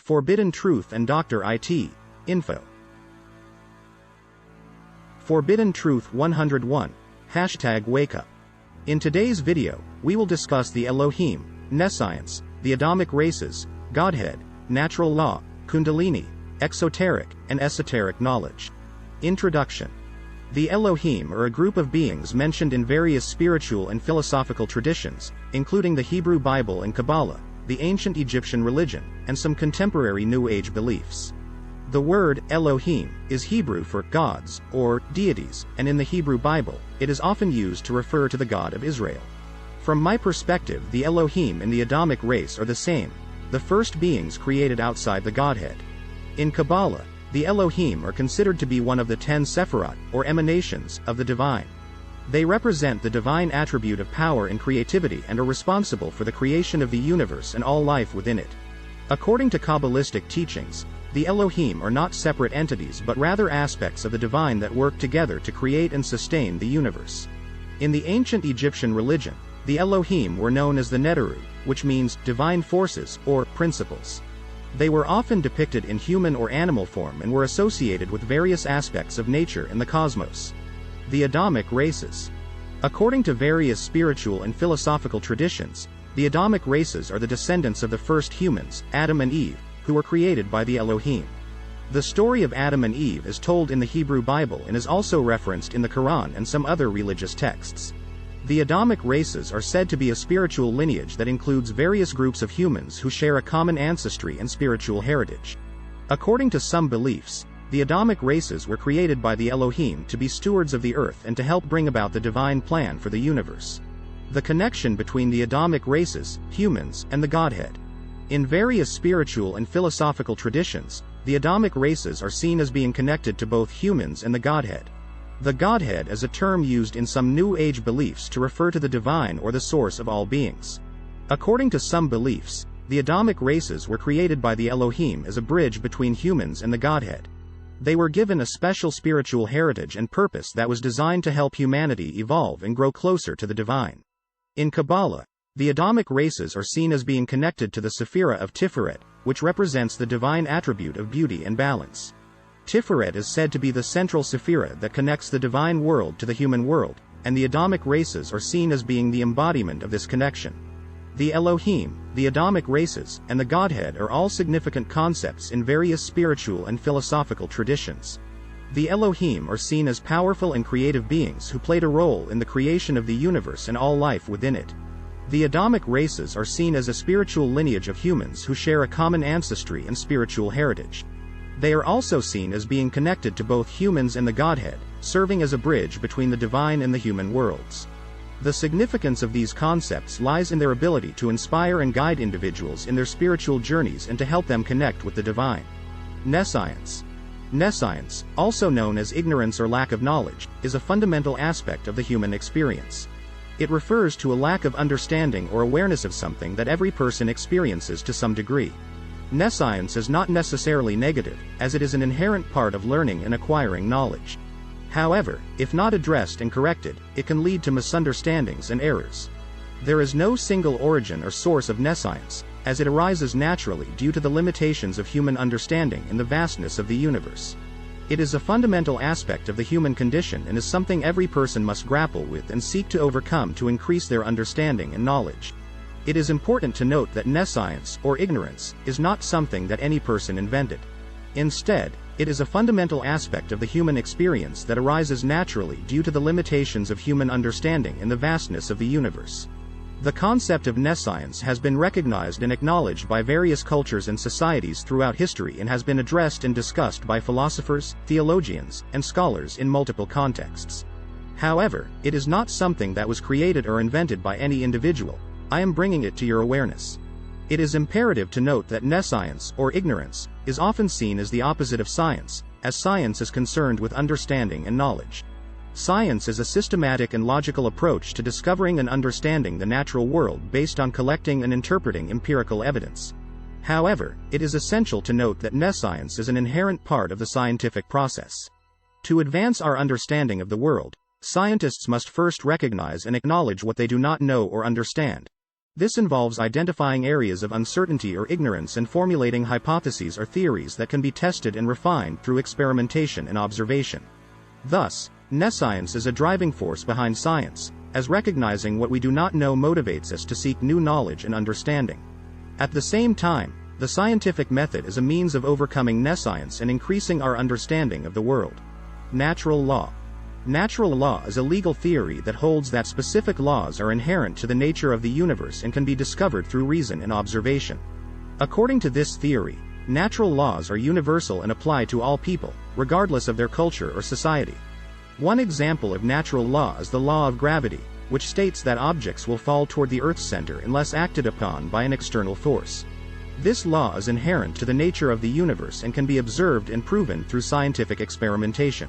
Forbidden Truth and Dr. IT. Info. Forbidden Truth 101. #WakeUp. In today's video, we will discuss the Elohim, Nescience, the Adamic Races, Godhead, Natural Law, Kundalini, Exoteric and Esoteric Knowledge. Introduction. The Elohim are a group of beings mentioned in various spiritual and philosophical traditions, including the Hebrew Bible and Kabbalah, the ancient Egyptian religion, and some contemporary New Age beliefs. The word Elohim is Hebrew for gods or deities, and in the Hebrew Bible, it is often used to refer to the God of Israel. From my perspective, the Elohim and the Adamic race are the same, the first beings created outside the Godhead. In Kabbalah, the Elohim are considered to be one of the 10 Sephirot, or emanations, of the divine. They represent the divine attribute of power and creativity and are responsible for the creation of the universe and all life within it. According to Kabbalistic teachings, the Elohim are not separate entities but rather aspects of the divine that work together to create and sustain the universe. In the ancient Egyptian religion, the Elohim were known as the Neteru, which means divine forces or principles. They were often depicted in human or animal form and were associated with various aspects of nature and the cosmos. The Adamic Races. According to various spiritual and philosophical traditions, the Adamic races are the descendants of the first humans, Adam and Eve, who were created by the Elohim. The story of Adam and Eve is told in the Hebrew Bible and is also referenced in the Quran and some other religious texts. The Adamic races are said to be a spiritual lineage that includes various groups of humans who share a common ancestry and spiritual heritage. According to some beliefs, the Adamic races were created by the Elohim to be stewards of the earth and to help bring about the divine plan for the universe. The connection between the Adamic races, humans, and the Godhead. In various spiritual and philosophical traditions, the Adamic races are seen as being connected to both humans and the Godhead. The Godhead is a term used in some New Age beliefs to refer to the divine or the source of all beings. According to some beliefs, the Adamic races were created by the Elohim as a bridge between humans and the Godhead. They were given a special spiritual heritage and purpose that was designed to help humanity evolve and grow closer to the divine. In Kabbalah, the Adamic races are seen as being connected to the Sephirah of Tiferet, which represents the divine attribute of beauty and balance. Tiferet is said to be the central Sephirah that connects the divine world to the human world, and the Adamic races are seen as being the embodiment of this connection. The Elohim, the Adamic races, and the Godhead are all significant concepts in various spiritual and philosophical traditions. The Elohim are seen as powerful and creative beings who played a role in the creation of the universe and all life within it. The Adamic races are seen as a spiritual lineage of humans who share a common ancestry and spiritual heritage. They are also seen as being connected to both humans and the Godhead, serving as a bridge between the divine and the human worlds. The significance of these concepts lies in their ability to inspire and guide individuals in their spiritual journeys and to help them connect with the divine. Nescience. Nescience, also known as ignorance or lack of knowledge, is a fundamental aspect of the human experience. It refers to a lack of understanding or awareness of something that every person experiences to some degree. Nescience is not necessarily negative, as it is an inherent part of learning and acquiring knowledge. However, if not addressed and corrected, it can lead to misunderstandings and errors. There is no single origin or source of nescience, as it arises naturally due to the limitations of human understanding and the vastness of the universe. It is a fundamental aspect of the human condition and is something every person must grapple with and seek to overcome to increase their understanding and knowledge. It is important to note that nescience, or ignorance, is not something that any person invented. Instead, it is a fundamental aspect of the human experience that arises naturally due to the limitations of human understanding and the vastness of the universe. The concept of nescience has been recognized and acknowledged by various cultures and societies throughout history and has been addressed and discussed by philosophers, theologians, and scholars in multiple contexts. However, it is not something that was created or invented by any individual. I am bringing it to your awareness. It is imperative to note that nescience, or ignorance, is often seen as the opposite of science, as science is concerned with understanding and knowledge. Science is a systematic and logical approach to discovering and understanding the natural world based on collecting and interpreting empirical evidence. However, it is essential to note that nescience is an inherent part of the scientific process. To advance our understanding of the world, scientists must first recognize and acknowledge what they do not know or understand. This involves identifying areas of uncertainty or ignorance and formulating hypotheses or theories that can be tested and refined through experimentation and observation. Thus, Nescience is a driving force behind science, as recognizing what we do not know motivates us to seek new knowledge and understanding. At the same time, the scientific method is a means of overcoming nescience and increasing our understanding of the world. Natural law. Natural law is a legal theory that holds that specific laws are inherent to the nature of the universe and can be discovered through reason and observation. According to this theory, natural laws are universal and apply to all people, regardless of their culture or society. One example of natural law is the law of gravity, which states that objects will fall toward the Earth's center unless acted upon by an external force. This law is inherent to the nature of the universe and can be observed and proven through scientific experimentation.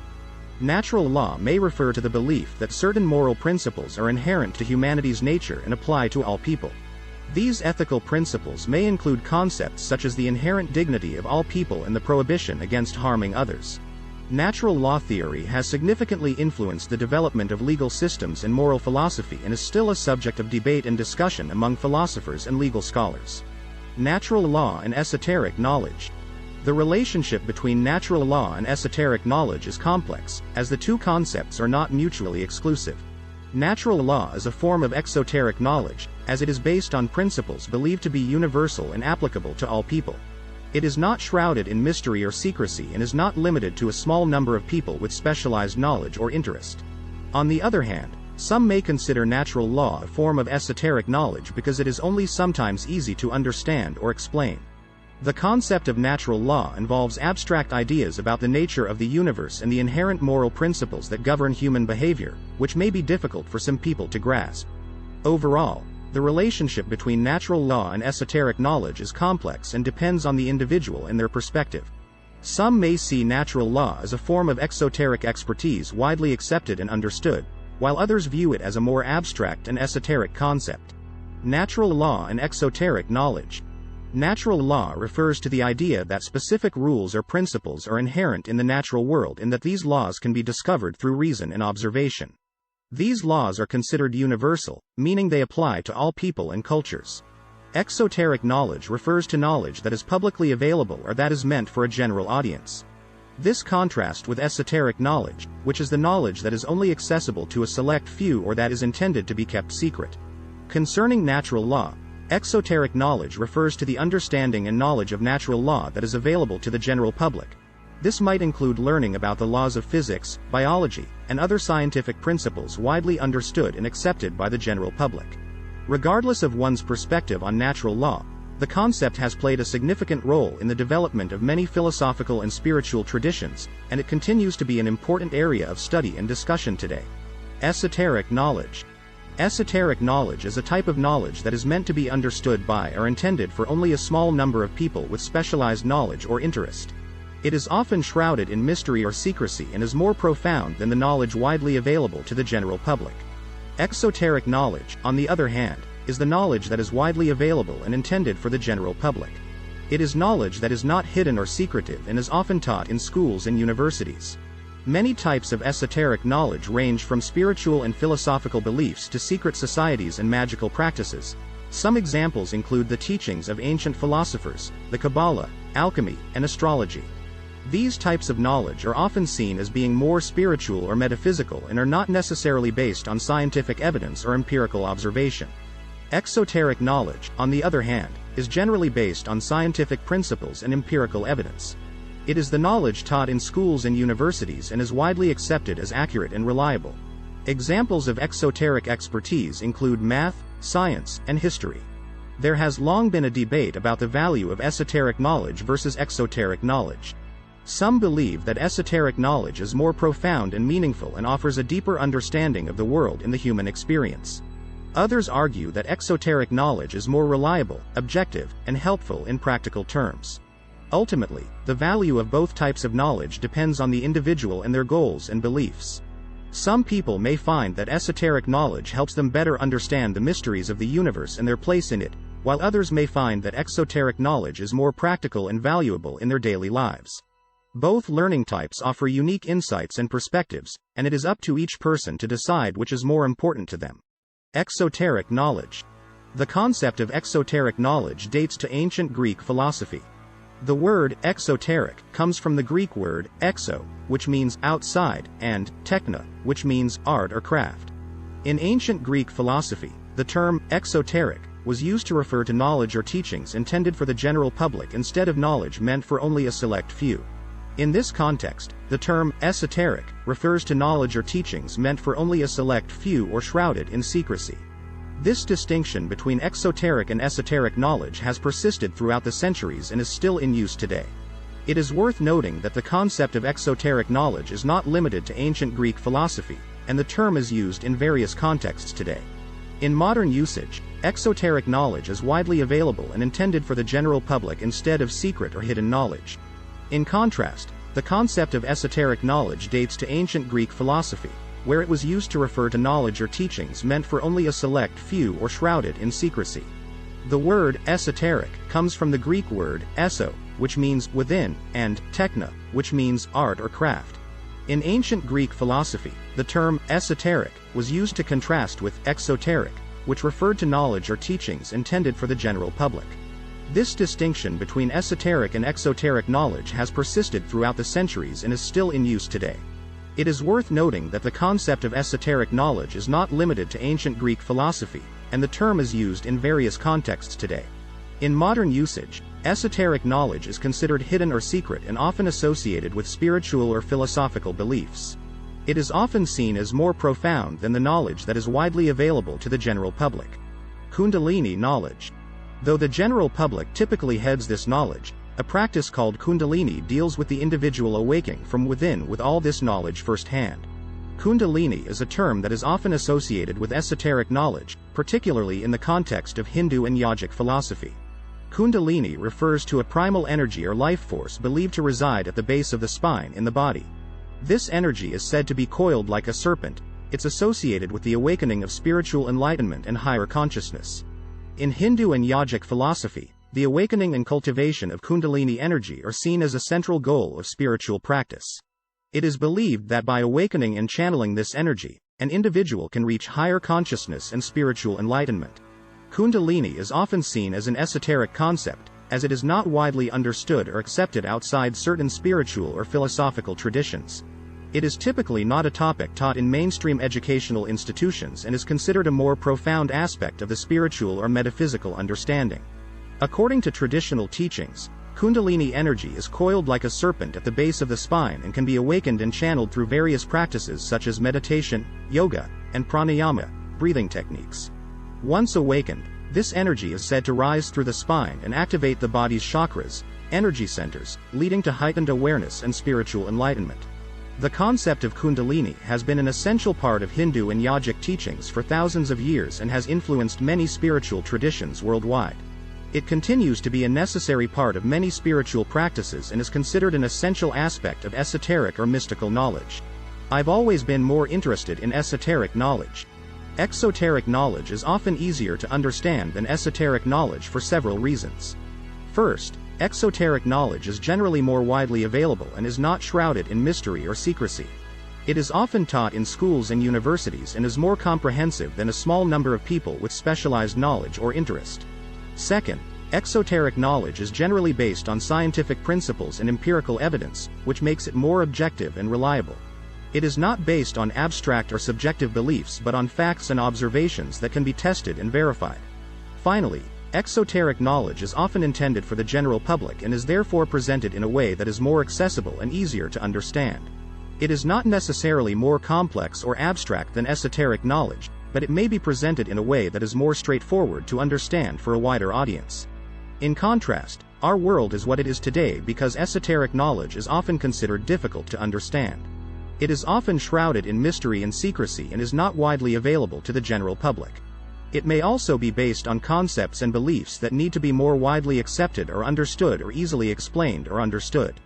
Natural law may refer to the belief that certain moral principles are inherent to humanity's nature and apply to all people. These ethical principles may include concepts such as the inherent dignity of all people and the prohibition against harming others. Natural law theory has significantly influenced the development of legal systems and moral philosophy and is still a subject of debate and discussion among philosophers and legal scholars. Natural law and esoteric knowledge. The relationship between natural law and esoteric knowledge is complex, as the two concepts are not mutually exclusive. Natural law is a form of exoteric knowledge, as it is based on principles believed to be universal and applicable to all people. It is not shrouded in mystery or secrecy and is not limited to a small number of people with specialized knowledge or interest. On the other hand, some may consider natural law a form of esoteric knowledge because it is only sometimes easy to understand or explain. The concept of natural law involves abstract ideas about the nature of the universe and the inherent moral principles that govern human behavior, which may be difficult for some people to grasp. Overall, the relationship between natural law and esoteric knowledge is complex and depends on the individual and their perspective. Some may see natural law as a form of exoteric expertise widely accepted and understood, while others view it as a more abstract and esoteric concept. Natural law and exoteric knowledge. Natural law refers to the idea that specific rules or principles are inherent in the natural world and that these laws can be discovered through reason and observation. These laws are considered universal, meaning they apply to all people and cultures. Exoteric knowledge refers to knowledge that is publicly available or that is meant for a general audience. This contrasts with esoteric knowledge, which is the knowledge that is only accessible to a select few or that is intended to be kept secret. Concerning natural law, exoteric knowledge refers to the understanding and knowledge of natural law that is available to the general public. This might include learning about the laws of physics, biology, and other scientific principles widely understood and accepted by the general public. Regardless of one's perspective on natural law, the concept has played a significant role in the development of many philosophical and spiritual traditions, and it continues to be an important area of study and discussion today. Esoteric knowledge. Esoteric knowledge is a type of knowledge that is meant to be understood by or intended for only a small number of people with specialized knowledge or interest. It is often shrouded in mystery or secrecy and is more profound than the knowledge widely available to the general public. Exoteric knowledge, on the other hand, is the knowledge that is widely available and intended for the general public. It is knowledge that is not hidden or secretive and is often taught in schools and universities. Many types of esoteric knowledge range from spiritual and philosophical beliefs to secret societies and magical practices. Some examples include the teachings of ancient philosophers, the Kabbalah, alchemy, and astrology. These types of knowledge are often seen as being more spiritual or metaphysical and are not necessarily based on scientific evidence or empirical observation. Exoteric knowledge, on the other hand, is generally based on scientific principles and empirical evidence. It is the knowledge taught in schools and universities and is widely accepted as accurate and reliable. Examples of exoteric expertise include math, science, and history. There has long been a debate about the value of esoteric knowledge versus exoteric knowledge. Some believe that esoteric knowledge is more profound and meaningful and offers a deeper understanding of the world and the human experience. Others argue that exoteric knowledge is more reliable, objective, and helpful in practical terms. Ultimately, the value of both types of knowledge depends on the individual and their goals and beliefs. Some people may find that esoteric knowledge helps them better understand the mysteries of the universe and their place in it, while others may find that exoteric knowledge is more practical and valuable in their daily lives. Both learning types offer unique insights and perspectives, and it is up to each person to decide which is more important to them. Exoteric knowledge. The concept of exoteric knowledge dates to ancient Greek philosophy. The word exoteric comes from the Greek word exo, which means outside, and techna, which means art or craft. In ancient Greek philosophy, the term exoteric was used to refer to knowledge or teachings intended for the general public instead of knowledge meant for only a select few. In this context, the term esoteric refers to knowledge or teachings meant for only a select few or shrouded in secrecy. This distinction between exoteric and esoteric knowledge has persisted throughout the centuries and is still in use today. It is worth noting that the concept of exoteric knowledge is not limited to ancient Greek philosophy, and the term is used in various contexts today. In modern usage, exoteric knowledge is widely available and intended for the general public instead of secret or hidden knowledge. In contrast, the concept of esoteric knowledge dates to ancient Greek philosophy, where it was used to refer to knowledge or teachings meant for only a select few or shrouded in secrecy. The word esoteric comes from the Greek word eso, which means within, and techna, which means art or craft. In ancient Greek philosophy, the term esoteric was used to contrast with exoteric, which referred to knowledge or teachings intended for the general public. This distinction between esoteric and exoteric knowledge has persisted throughout the centuries and is still in use today. It is worth noting that the concept of esoteric knowledge is not limited to ancient Greek philosophy, and the term is used in various contexts today. In modern usage, esoteric knowledge is considered hidden or secret and often associated with spiritual or philosophical beliefs. It is often seen as more profound than the knowledge that is widely available to the general public. Kundalini knowledge. Though the general public typically heads this knowledge, a practice called Kundalini deals with the individual awaking from within with all this knowledge firsthand. Kundalini is a term that is often associated with esoteric knowledge, particularly in the context of Hindu and yogic philosophy. Kundalini refers to a primal energy or life force believed to reside at the base of the spine in the body. This energy is said to be coiled like a serpent. It's associated with the awakening of spiritual enlightenment and higher consciousness. In Hindu and yogic philosophy, the awakening and cultivation of Kundalini energy are seen as a central goal of spiritual practice. It is believed that by awakening and channeling this energy, an individual can reach higher consciousness and spiritual enlightenment. Kundalini is often seen as an esoteric concept, as it is not widely understood or accepted outside certain spiritual or philosophical traditions. It is typically not a topic taught in mainstream educational institutions and is considered a more profound aspect of the spiritual or metaphysical understanding. According to traditional teachings, Kundalini energy is coiled like a serpent at the base of the spine and can be awakened and channeled through various practices such as meditation, yoga, and pranayama, breathing techniques. Once awakened, this energy is said to rise through the spine and activate the body's chakras, energy centers, leading to heightened awareness and spiritual enlightenment. The concept of Kundalini has been an essential part of Hindu and yogic teachings for thousands of years and has influenced many spiritual traditions worldwide. It continues to be a necessary part of many spiritual practices and is considered an essential aspect of esoteric or mystical knowledge. I've always been more interested in esoteric knowledge. Exoteric knowledge is often easier to understand than esoteric knowledge for several reasons. First, exoteric knowledge is generally more widely available and is not shrouded in mystery or secrecy. It is often taught in schools and universities and is more comprehensive than a small number of people with specialized knowledge or interest. Second, exoteric knowledge is generally based on scientific principles and empirical evidence, which makes it more objective and reliable. It is not based on abstract or subjective beliefs but on facts and observations that can be tested and verified. Finally, exoteric knowledge is often intended for the general public and is therefore presented in a way that is more accessible and easier to understand. It is not necessarily more complex or abstract than esoteric knowledge, but it may be presented in a way that is more straightforward to understand for a wider audience. In contrast, our world is what it is today because esoteric knowledge is often considered difficult to understand. It is often shrouded in mystery and secrecy and is not widely available to the general public. It may also be based on concepts and beliefs that need to be more widely accepted or understood or easily explained or understood.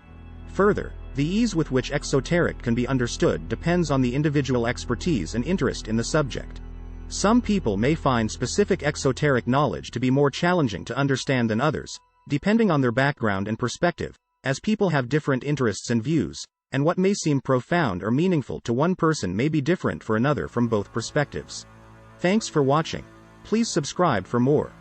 Further, the ease with which exoteric can be understood depends on the individual expertise and interest in the subject. Some people may find specific exoteric knowledge to be more challenging to understand than others, depending on their background and perspective, as people have different interests and views, and what may seem profound or meaningful to one person may be different for another from both perspectives. Thanks for watching. Please subscribe for more.